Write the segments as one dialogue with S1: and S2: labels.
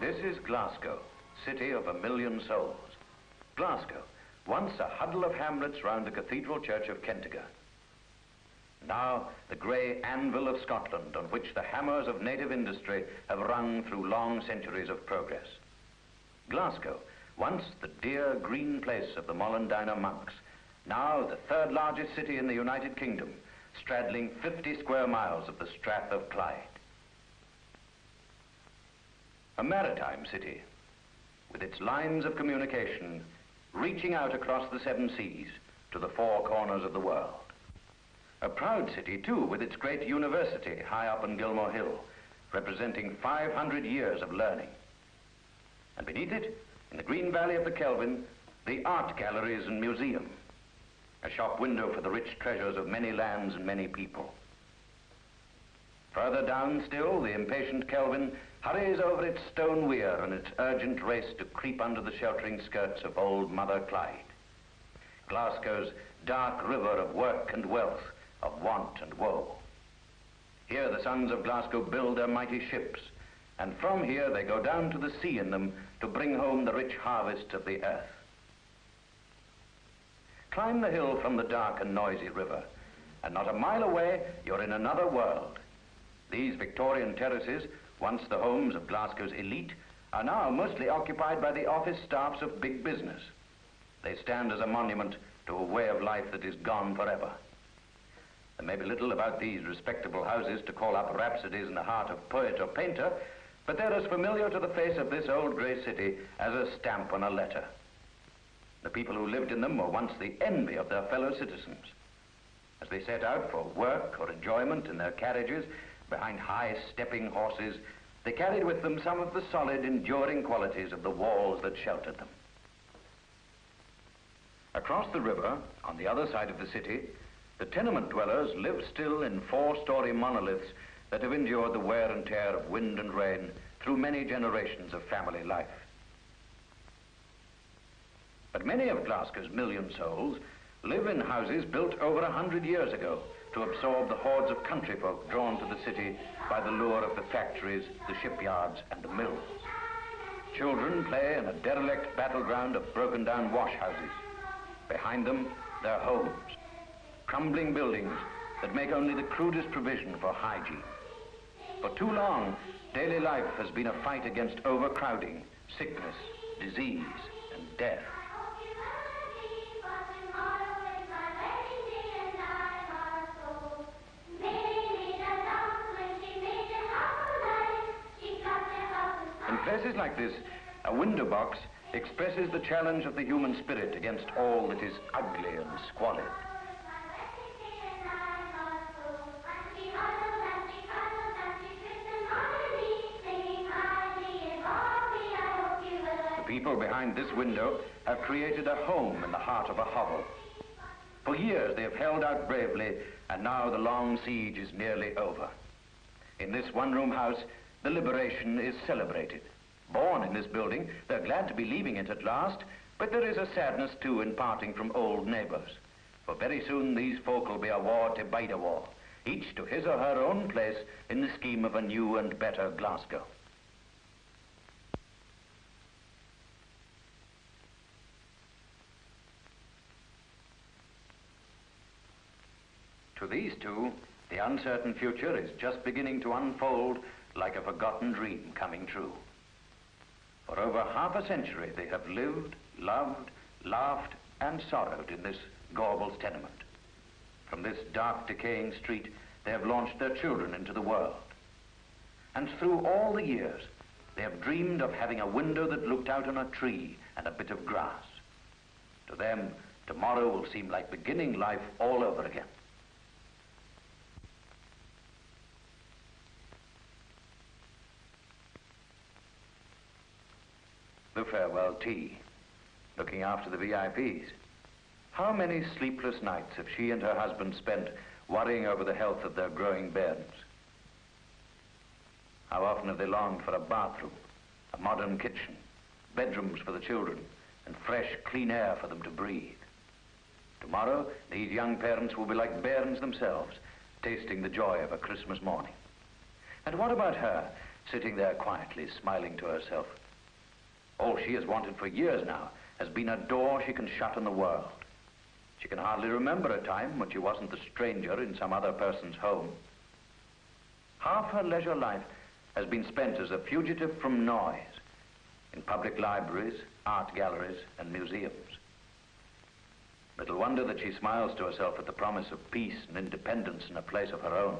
S1: This is Glasgow, city of 1 million souls. Glasgow, once a huddle of hamlets round the Cathedral Church of Kentigern. Now the grey anvil of Scotland, on which the hammers of native industry have rung through long centuries of progress. Glasgow, once the dear green place of the Mollendiner monks, now the third largest city in the United Kingdom, straddling 50 square miles of the Strath of Clyde. A maritime city, with its lines of communication reaching out across the 7 seas to the 4 corners of the world. A proud city, too, with its great university high up on Gilmore Hill, representing 500 years of learning. And beneath it, in the green valley of the Kelvin, the art galleries and museum, a shop window for the rich treasures of many lands and many people. Further down still, the impatient Kelvin hurries over its stone weir in its urgent race to creep under the sheltering skirts of old Mother Clyde. Glasgow's dark river of work and wealth, of want and woe. Here the sons of Glasgow build their mighty ships, and from here they go down to the sea in them to bring home the rich harvest of the earth. Climb the hill from the dark and noisy river, and not a mile away you're in another world. These Victorian terraces, once the homes of Glasgow's elite, are now mostly occupied by the office staffs of big business. They stand as a monument to a way of life that is gone forever. There may be little about these respectable houses to call up rhapsodies in the heart of poet or painter, but they're as familiar to the face of this old grey city as a stamp on a letter. The people who lived in them were once the envy of their fellow citizens. As they set out for work or enjoyment in their carriages, behind high stepping horses, they carried with them some of the solid, enduring qualities of the walls that sheltered them. Across the river, on the other side of the city, the tenement dwellers live still in 4-story monoliths that have endured the wear and tear of wind and rain through many generations of family life. But many of Glasgow's 1 million souls live in houses built over 100 years ago to absorb the hordes of country folk drawn to the city by the lure of the factories, the shipyards, and the mills. Children play in a derelict battleground of broken-down wash houses. Behind them, their homes, crumbling buildings that make only the crudest provision for hygiene. For too long, daily life has been a fight against overcrowding, sickness, disease, and death. In places like this, a window box expresses the challenge of the human spirit against all that is ugly and squalid. The people behind this window have created a home in the heart of a hovel. For years they have held out bravely, and now the long siege is nearly over. In this one-room house, the liberation is celebrated. Born in this building, they're glad to be leaving it at last, but there is a sadness too in parting from old neighbours. For very soon these folk will be a war to bide a war, each to his or her own place in the scheme of a new and better Glasgow. To these two, the uncertain future is just beginning to unfold like a forgotten dream coming true. For over half a century, they have lived, loved, laughed, and sorrowed in this Gorbals tenement. From this dark, decaying street, they have launched their children into the world. And through all the years, they have dreamed of having a window that looked out on a tree and a bit of grass. To them, tomorrow will seem like beginning life all over again. The farewell tea, looking after the VIPs. How many sleepless nights have she and her husband spent worrying over the health of their growing bairns? How often have they longed for a bathroom, a modern kitchen, bedrooms for the children, and fresh, clean air for them to breathe? Tomorrow, these young parents will be like bairns themselves, tasting the joy of a Christmas morning. And what about her, sitting there quietly, smiling to herself. All she has wanted for years now has been a door she can shut on the world. She can hardly remember a time when she wasn't the stranger in some other person's home. Half her leisure life has been spent as a fugitive from noise in public libraries, art galleries, and museums. Little wonder that she smiles to herself at the promise of peace and independence in a place of her own.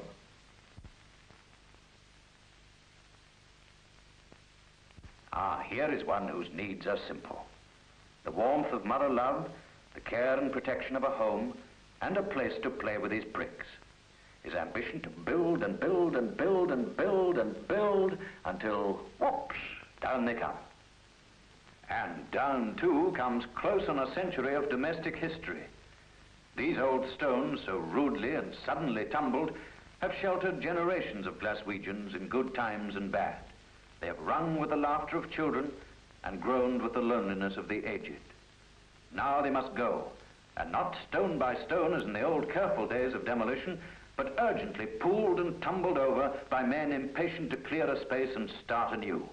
S1: Ah, here is one whose needs are simple. The warmth of mother love, the care and protection of a home, and a place to play with his bricks. His ambition to build and build and build and build and build until, whoops, down they come. And down, too, comes close on a century of domestic history. These old stones, so rudely and suddenly tumbled, have sheltered generations of Glaswegians in good times and bad. They have rung with the laughter of children and groaned with the loneliness of the aged. Now they must go, and not stone by stone as in the old careful days of demolition, but urgently pulled and tumbled over by men impatient to clear a space and start anew.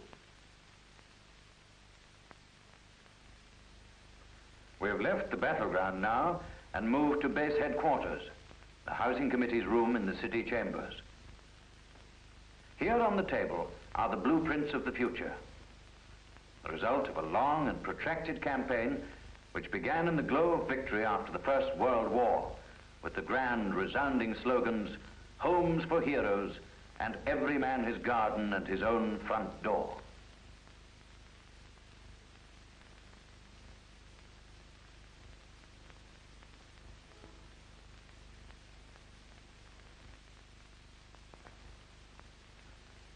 S1: We have left the battleground now and moved to base headquarters, the Housing Committee's room in the city chambers. Here on the table are the blueprints of the future, the result of a long and protracted campaign which began in the glow of victory after the First World War with the grand resounding slogans, "Homes for heroes," and "Every man his garden and his own front door."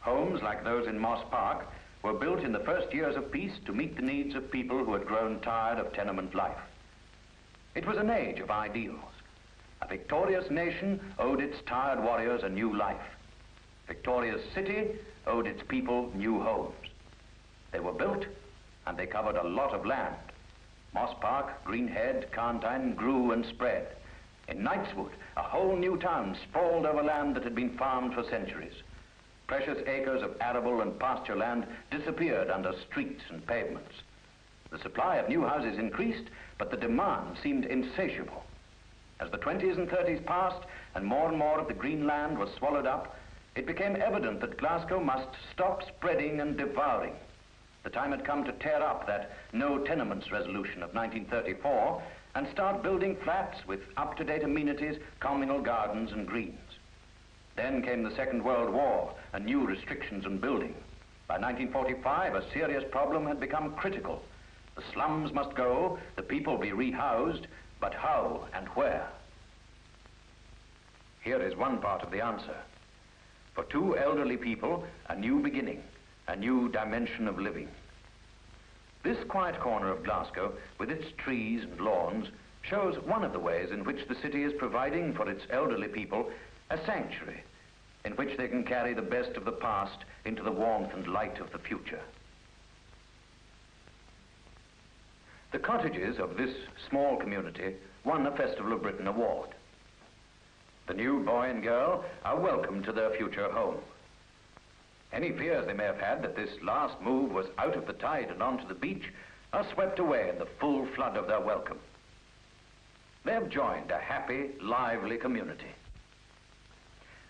S1: Homes like those in Moss Park were built in the first years of peace to meet the needs of people who had grown tired of tenement life. It was an age of ideals. A victorious nation owed its tired warriors a new life. Victoria's city owed its people new homes. They were built and they covered a lot of land. Moss Park, Greenhead, Carntine grew and spread. In Knightswood, a whole new town sprawled over land that had been farmed for centuries. Precious acres of arable and pasture land disappeared under streets and pavements. The supply of new houses increased, but the demand seemed insatiable. As the 20s and 30s passed and more of the green land was swallowed up, it became evident that Glasgow must stop spreading and devouring. The time had come to tear up that no tenements resolution of 1934 and start building flats with up-to-date amenities, communal gardens and greens. Then came the Second World War and new restrictions on building. By 1945, a serious problem had become critical. The slums must go, the people be rehoused, but how and where? Here is one part of the answer. For two elderly people, a new beginning, a new dimension of living. This quiet corner of Glasgow, with its trees and lawns, shows one of the ways in which the city is providing for its elderly people a sanctuary in which they can carry the best of the past into the warmth and light of the future. The cottages of this small community won a Festival of Britain award. The new boy and girl are welcome to their future home. Any fears they may have had that this last move was out of the tide and onto the beach are swept away in the full flood of their welcome. They have joined a happy, lively community.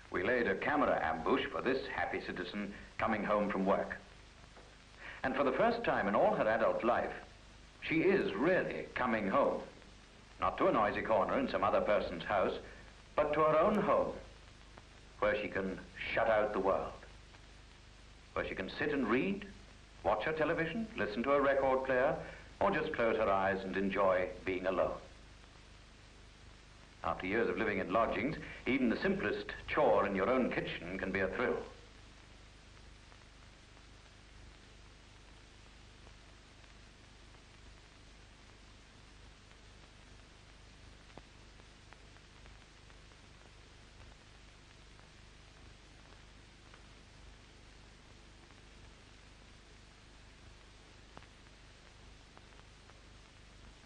S1: We laid a camera ambush for this happy citizen coming home from work. And for the first time in all her adult life, she is really coming home. Not to a noisy corner in some other person's house, but to her own home, where she can shut out the world. Where she can sit and read, watch her television, listen to a record player, or just close her eyes and enjoy being alone. After years of living in lodgings, even the simplest chore in your own kitchen can be a thrill.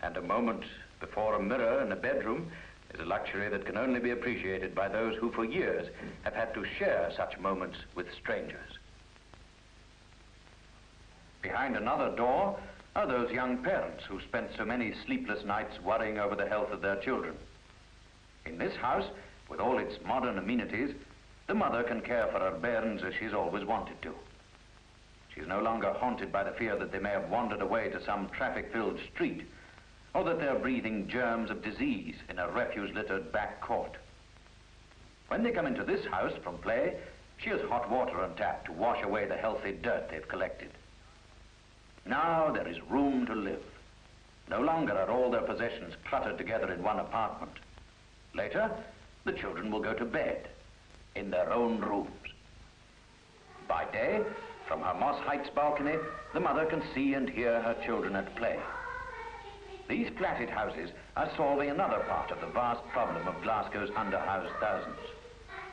S1: And a moment before a mirror in a bedroom is a luxury that can only be appreciated by those who for years have had to share such moments with strangers. Behind another door are those young parents who spent so many sleepless nights worrying over the health of their children. In this house, with all its modern amenities, the mother can care for her bairns as she's always wanted to. She's no longer haunted by the fear that they may have wandered away to some traffic-filled street, or that they're breathing germs of disease in a refuse-littered back court. When they come into this house from play, she has hot water on tap to wash away the healthy dirt they've collected. Now there is room to live. No longer are all their possessions cluttered together in one apartment. Later, the children will go to bed in their own rooms. By day, from her Moss Heights balcony, the mother can see and hear her children at play. These platted houses are solving another part of the vast problem of Glasgow's underhoused thousands.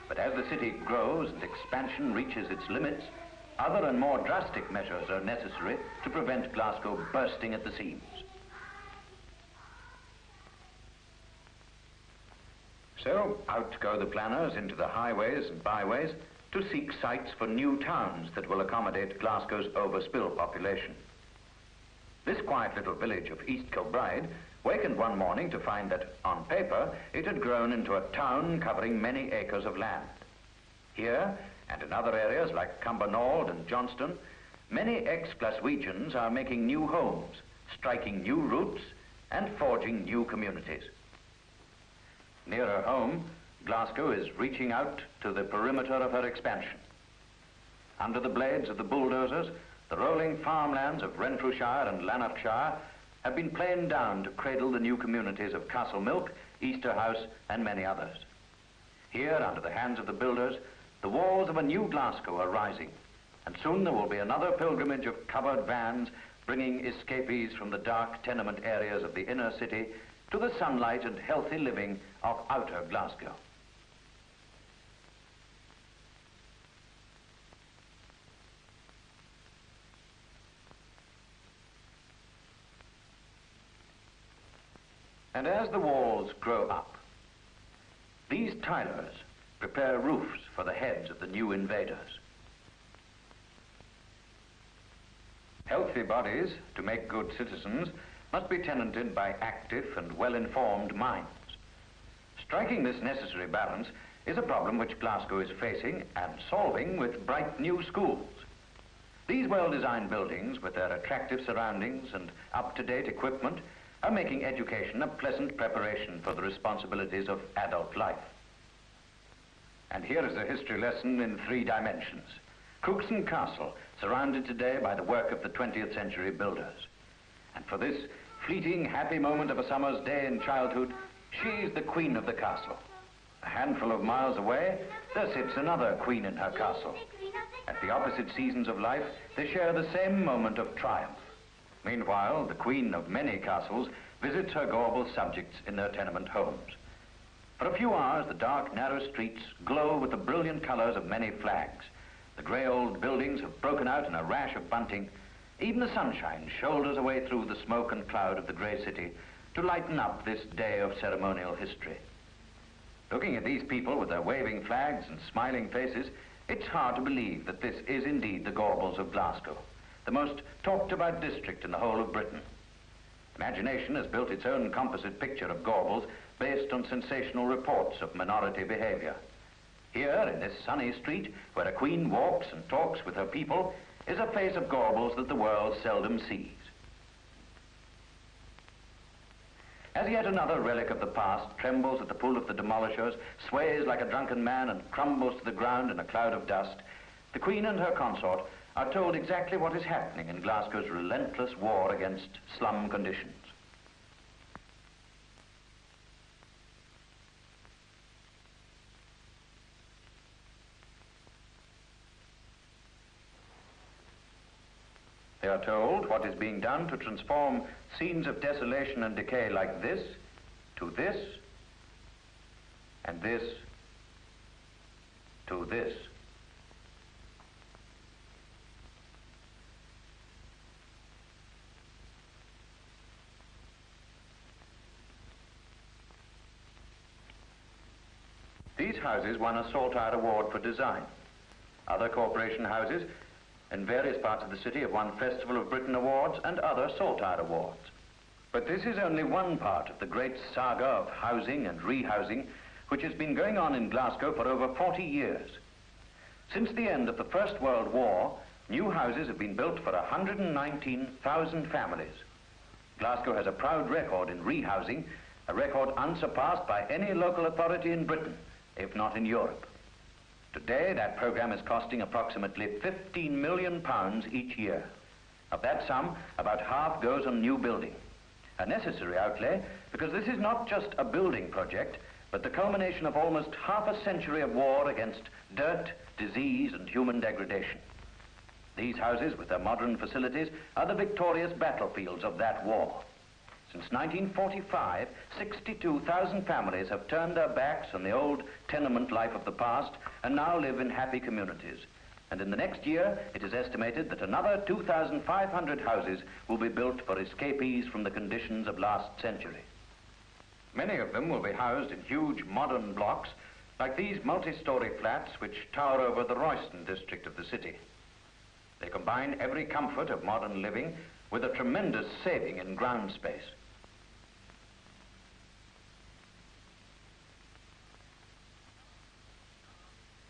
S1: But as the city grows and expansion reaches its limits, other and more drastic measures are necessary to prevent Glasgow bursting at the seams. So out go the planners into the highways and byways to seek sites for new towns that will accommodate Glasgow's overspill population. This quiet little village of East Kilbride wakened one morning to find that, on paper, it had grown into a town covering many acres of land. Here, and in other areas like Cumbernauld and Johnston, many ex-Glaswegians are making new homes, striking new routes, and forging new communities. Nearer home, Glasgow is reaching out to the perimeter of her expansion. Under the blades of the bulldozers, the rolling farmlands of Renfrewshire and Lanarkshire have been planed down to cradle the new communities of Castlemilk, Easterhouse, and many others. Here, under the hands of the builders, the walls of a new Glasgow are rising, and soon there will be another pilgrimage of covered vans bringing escapees from the dark tenement areas of the inner city to the sunlight and healthy living of outer Glasgow. And as the walls grow up, these tilers prepare roofs for the heads of the new invaders. Healthy bodies, to make good citizens, must be tenanted by active and well-informed minds. Striking this necessary balance is a problem which Glasgow is facing and solving with bright new schools. These well-designed buildings, with their attractive surroundings and up-to-date equipment, are making education a pleasant preparation for the responsibilities of adult life. And here is a history lesson in 3 dimensions. Crookston Castle, surrounded today by the work of the 20th century builders. And for this fleeting, happy moment of a summer's day in childhood, she's the queen of the castle. A handful of miles away, there sits another queen in her castle. At the opposite seasons of life, they share the same moment of triumph. Meanwhile, the queen of many castles visits her Gorbals subjects in their tenement homes. For a few hours, the dark, narrow streets glow with the brilliant colors of many flags. The grey old buildings have broken out in a rash of bunting. Even the sunshine shoulders away through the smoke and cloud of the grey city to lighten up this day of ceremonial history. Looking at these people with their waving flags and smiling faces, it's hard to believe that this is indeed the Gorbals of Glasgow, the most talked about district in the whole of Britain. Imagination has built its own composite picture of Gorbals based on sensational reports of minority behavior. Here, in this sunny street, where a queen walks and talks with her people, is a face of Gorbals that the world seldom sees. As yet another relic of the past trembles at the pull of the demolishers, sways like a drunken man, and crumbles to the ground in a cloud of dust, the Queen and her consort are told exactly what is happening in Glasgow's relentless war against slum conditions. They are told what is being done to transform scenes of desolation and decay like this to this, and this to this. These houses won a Saltire Award for design. Other corporation houses and various parts of the city have won Festival of Britain awards and other Saltire awards. But this is only one part of the great saga of housing and rehousing which has been going on in Glasgow for over 40 years. Since the end of the First World War, new houses have been built for 119,000 families. Glasgow has a proud record in rehousing, a record unsurpassed by any local authority in Britain, if not in Europe. Today, that programme is costing approximately £15 million each year. Of that sum, about half goes on new building. A necessary outlay, because this is not just a building project, but the culmination of almost half a century of war against dirt, disease, and human degradation. These houses, with their modern facilities, are the victorious battlefields of that war. Since 1945, 62,000 families have turned their backs on the old tenement life of the past and now live in happy communities. And in the next year, it is estimated that another 2,500 houses will be built for escapees from the conditions of last century. Many of them will be housed in huge modern blocks, like these multi-story flats which tower over the Royston district of the city. They combine every comfort of modern living with a tremendous saving in ground space.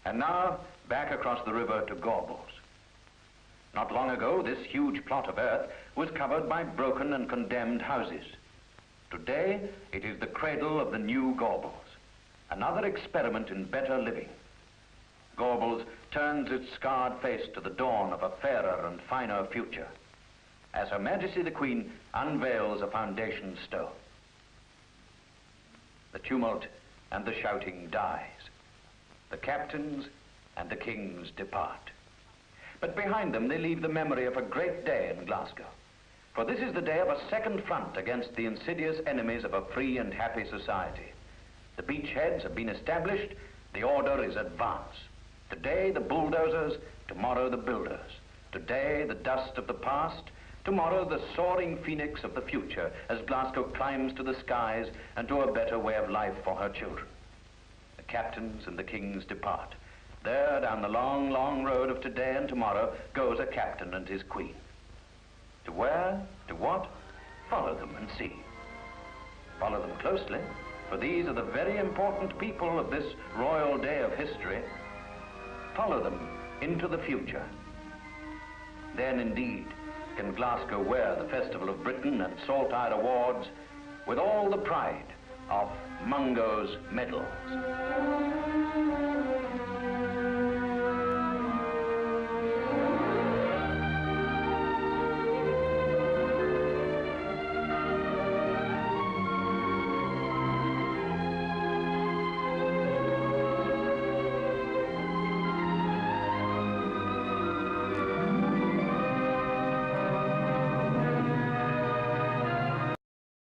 S1: And now, back across the river to Gorbals. Not long ago, this huge plot of earth was covered by broken and condemned houses. Today, it is the cradle of the new Gorbals, another experiment in better living. Gorbals turns its scarred face to the dawn of a fairer and finer future, as Her Majesty the Queen unveils a foundation stone. The tumult and the shouting dies. The captains and the kings depart. But behind them they leave the memory of a great day in Glasgow. For this is the day of a second front against the insidious enemies of a free and happy society. The beachheads have been established, the order is advance. Today the bulldozers, tomorrow the builders. Today the dust of the past, tomorrow the soaring phoenix of the future as Glasgow climbs to the skies and to a better way of life for her children. The captains and the kings depart. There, down the long, long road of today and tomorrow, goes a captain and his queen. To where? To what? Follow them and see. Follow them closely, for these are the very important people of this royal day of history. Follow them into the future. Then, indeed, can Glasgow wear the Festival of Britain and Saltire Awards with all the pride of Mungo's medals.